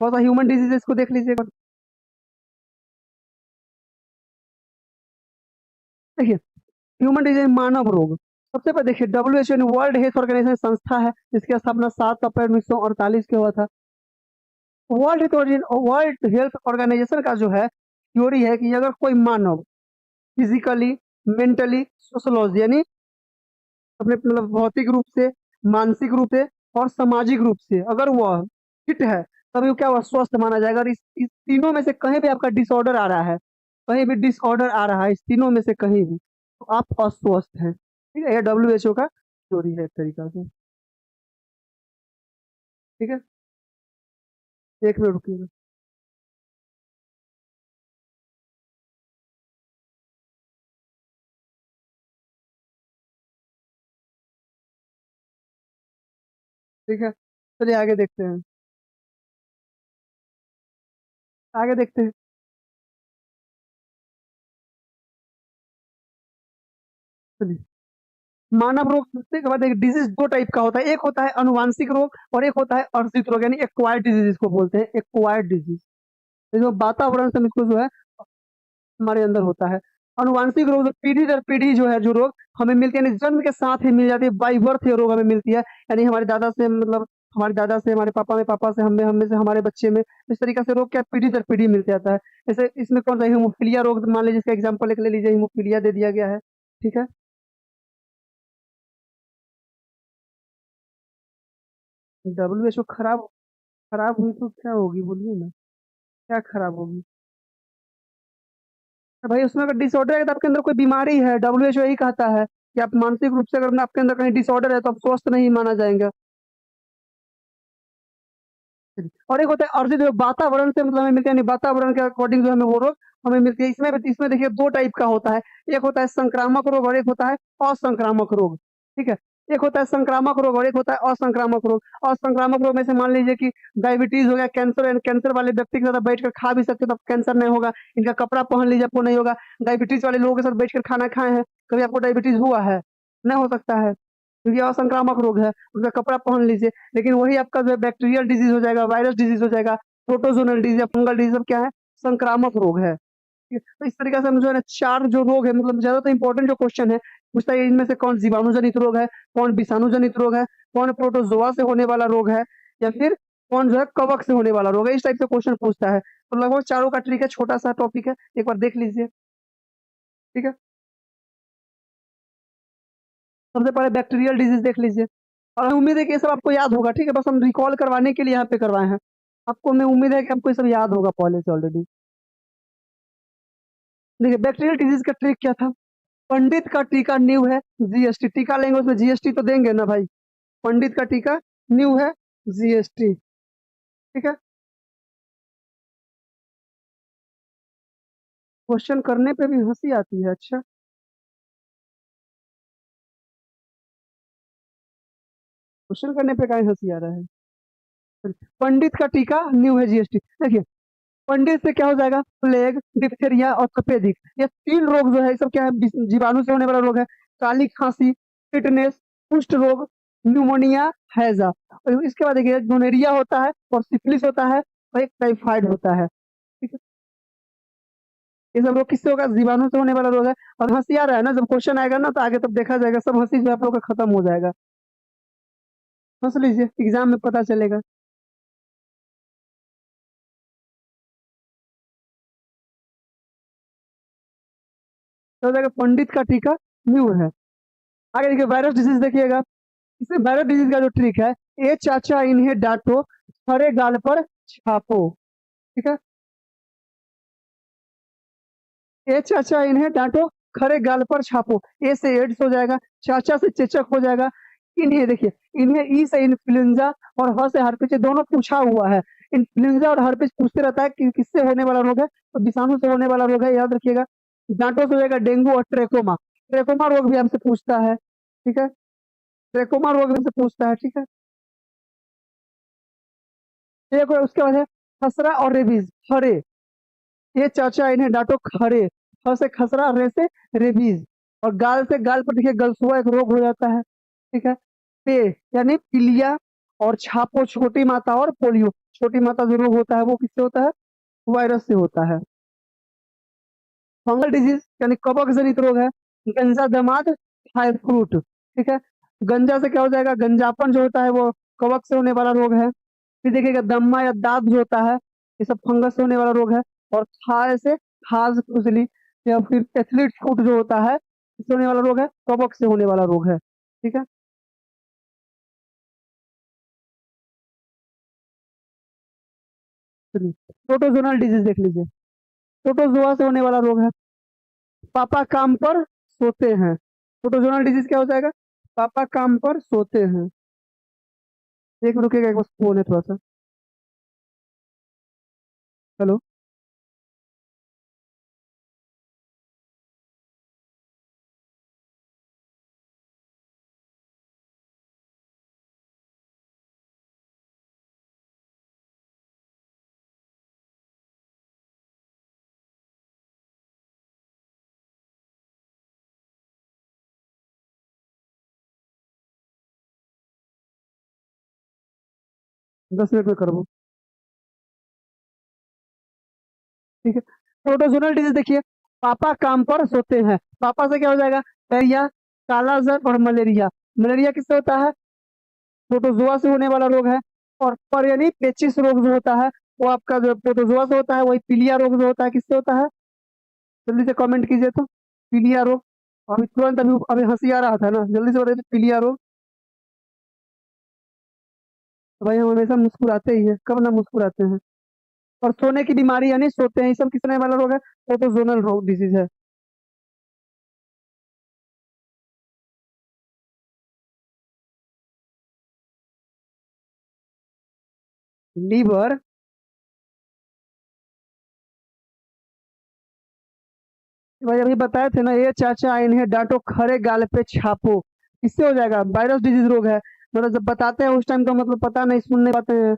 कौन सा human diseases को देख लीजिएगा। देखिए, ह्यूमन डिजीज मानव रोग। सबसे पहले देखिए, WHO वर्ल्ड हेल्थ ऑर्गेनाइजेशन संस्था है जिसकी स्थापना 7 अप्रैल 1948 को हुआ था। वर्ल्ड हेल्थ ऑर्गेनाइजेशन का जो है थ्योरी है कि अगर कोई मानव फिजिकली, मेंटली, सोशोलॉजी यानी अपने मतलब भौतिक रूप से, मानसिक रूप से और सामाजिक रूप से अगर वह फिट है, तभी वो क्या हुआ, स्वस्थ माना जाएगा। और इस तीनों में से कहीं भी आपका डिसऑर्डर आ रहा है, कहीं भी डिसऑर्डर आ रहा है इस तीनों में से कहीं भी, तो आप अस्वस्थ हैं। ठीक है, यह WHO का थ्योरी है एक तरीका से। ठीक है, 1 मिनट रुकिएगा। ठीक है, चलिए आगे देखते हैं। आगे देखते हैं। चलिए, मानव रोग के बाद एक डिजीज दो टाइप का होता है, एक होता है अनुवांशिक रोग और एक होता है अर्जित रोग, यानी एक्वायर्ड डिजीज इसको बोलते हैं, एक्वायर्ड डिजीज। जो वातावरण से इसको जो है हमारे अंदर होता है। अनुवांशिक रोग पीढ़ी दर पीढ़ी जो है, जो रोग हमें मिलते हैं, यानी जन्म के साथ ही मिल जाती है, बाई बर्थ ये रोग हमें मिलती है। यानी हमारे दादा से मतलब हमारे दादा से, हमारे पापा में, पापा से हमें, हमें से हमारे बच्चे में, इस तरीके से रोग क्या पीढ़ी दर पीढ़ी मिलते जाता है। जैसे इसमें कौन सा हीमोफीलिया रोग मान लीजिए, इसका एग्जाम्पल एक ले लीजिए, हीमोफीलिया दे दिया गया है। ठीक है, WHO खराब खराब हुई तो क्या होगी बोलिए ना, क्या खराब होगी? तो भाई उसमें अगर डिसऑर्डर है तो आपके अंदर कोई बीमारी है, WHO यही कहता है कि आप मानसिक रूप से अगर आपके अंदर कहीं डिसऑर्डर है तो आप स्वस्थ नहीं माना जाएंगे। और एक होता है अर्जित जो वातावरण से मतलब हमें मिलते हैं, यानी वातावरण के अकॉर्डिंग जो हमें वो रोग हमें मिलती है। इसमें देखिए दो टाइप का होता है, एक होता है संक्रामक रोग और एक होता है असंक्रामक रोग। ठीक है, एक होता है संक्रामक रोग और एक होता है असंक्रामक रोग। असंक्रामक रोग में से मान लीजिए कि डायबिटीज हो गया, कैंसर, कैंसर वाले व्यक्ति के साथ बैठ कर खा भी सकते तो कैंसर नहीं होगा। इनका कपड़ा पहन लीजिए, आपको नहीं होगा। डायबिटीज वाले लोगों के साथ बैठ कर खाना खाए हैं, कभी आपको डायबिटीज हुआ है? नहीं हो सकता है, क्योंकि असंक्रामक रोग है, उसका कपड़ा पहन लीजिए। लेकिन वही आपका जो बैक्टीरियल डिजीज हो जाएगा, वायरस डिजीज हो जाएगा, प्रोटोजोनल डिजीज या फंगल डिजीज, सब क्या है, संक्रामक रोग है। ठीक है? तो इस तरीके से हम जो है ना, चार जो रोग है, मतलब ज्यादा तो इंपॉर्टेंट जो क्वेश्चन है पूछता है इनमें से कौन जीवाणु जनित रोग है, कौन विषाणु जनित रोग है, कौन प्रोटोजोआ से होने वाला रोग है, या फिर कौन जो है कवक से होने वाला रोग है। इस टाइप से क्वेश्चन पूछता है। तो लगभग चारों का ट्रिक है, छोटा सा टॉपिक है, एक बार देख लीजिए। ठीक है, सबसे पहले बैक्टीरियल डिजीज देख लीजिए। और उम्मीद है कि ये सब आपको याद होगा। ठीक है, बस हम रिकॉल करवाने के लिए यहाँ पे करवाए हैं। आपको मैं उम्मीद है कि आपको ये सब याद होगा पहले से ऑलरेडी। देखिए, बैक्टीरियल डिजीज का ट्रिक क्या था, पंडित का टीका न्यू है, GST टीका लेंगे उसमें GST तो देंगे ना भाई। पंडित का टीका न्यू है, GST। ठीक है, क्वेश्चन करने पे भी हंसी आती है, अच्छा। क्वेश्चन करने पे काहे हंसी आ रहा है? पंडित का टीका न्यू है, GST। देखिए, पंडित से क्या हो जाएगा, प्लेग, डिप्थेरिया और तपेदिक, ये तीन रोग जो है ये सब क्या है, जीवाणु से होने वाला रोग है। काली खांसी, टिटनेस, कुष्ठ रोग, न्यूमोनिया, हैजा। और इसके बाद देखिए, गोनेरिया होता है और सिफिलिस होता है और एक टाइफाइड होता है। ठीक है, ये सब रोग किससे होगा, जीवाणु से होने वाला रोग है। और हंसी आ रहा है ना, जब क्वेश्चन आएगा ना तो आगे तब देखा जाएगा, सब हंसी जो है आप लोग का खत्म हो जाएगा। हंस लीजिए, एग्जाम में पता चलेगा। तो हो जाएगा पंडित का टीका न्यू है। आगे देखिए, वायरस डिजीज देखिएगा। इसमें वायरल डिजीज का जो ट्रिक है, ए चाचा इन्हें डांटो, हरे गाल पर छापो। ठीक है, ए चाचा इन्हें डांटो, खरे गाल पर छापो। ए से एड्स हो जाएगा, चाचा से चेचक हो जाएगा। इन्हें देखिए, इन्हें ई से इन्फ्लुएंजा और ह से हर्पिस, ये दोनों पूछा हुआ है। इन्फ्लुएंजा और हर्पिस पूछते रहता है कि किससे होने वाला रोग है, तो विषाणु से होने वाला रोग है, याद रखिएगा। डांटो से हो जाएगा डेंगू और ट्रेकोमा। ट्रेकोमा रोग भी हमसे पूछता है। ठीक है, ट्रेकोमा रोग भी हमसे पूछता है। ठीक है, एक और उसके बाद है खसरा और रेबीज, खरे। ये चाचा इन्हें डांटो, खरे। ख से खसरा, रे से रेबीज। और गाल से, गाल पर देखिए गलसुआ एक रोग हो जाता है। ठीक है, पे यानी पीलिया और छापो छोटी माता और पोलियो। छोटी माता जो रोग होता है वो किससे होता है? वायरस से होता है। फंगल डिजीज यानी कवक जनित रोग है। गंजा दमाद थाई फ्रूट, ठीक है। गंजा से क्या हो जाएगा? गंजापन जो होता है वो कवक से होने वाला रोग है। फिर देखिएगा दम्मा या दाद जो होता है ये सब फंगस से होने वाला रोग है। और थाई से खाज खुजली या फिर एथलीट फुट जो होता है इससे होने वाला रोग है, कवक से होने वाला रोग है, ठीक है। प्रोटोजोनल डिजीज देख लीजिए, प्रोटोजोआ से होने वाला रोग है। पापा काम पर सोते हैं। प्रोटोजोनल डिजीज क्या हो जाएगा? पापा काम पर सोते हैं। एक मिनट रुकिएगा, एक बस फोन है थोड़ा सा। हेलो। 10 मिनट में करबो, ठीक है। प्रोटोजोनल डिजीज देखिए, पापा काम पर सोते हैं, पापा से क्या हो जाएगा? डायरिया, कालाजार और मलेरिया। मलेरिया किससे होता है? प्रोटोजोआ से होने वाला रोग है। और पर यानी पेचिस रोग जो होता है वो आपका जो प्रोटोजोआ से होता है, वही पीलिया रोग जो होता है किससे होता है? जल्दी से कमेंट कीजिए तो। पीलिया रोग। अभी तुरंत अभी अभी हंसी आ रहा था ना, जल्दी से बताइए पीलिया रोग। तो भाई हम हमेशा मुस्कुराते ही है, कब ना मुस्कुराते हैं। और सोने की बीमारी यानी सोते हैं, ये सब किसने वाला रोग है? प्रोटोजोनल रोग डिजीज है। लीवर, भाई अभी बताए थे ना, ये चाचा इन्हें डांटो खड़े गाल पे छापो। इससे हो जाएगा, वायरस डिजीज रोग है। मतलब जब बताते हैं उस टाइम तो मतलब पता नहीं, सुन नहीं पाते हैं।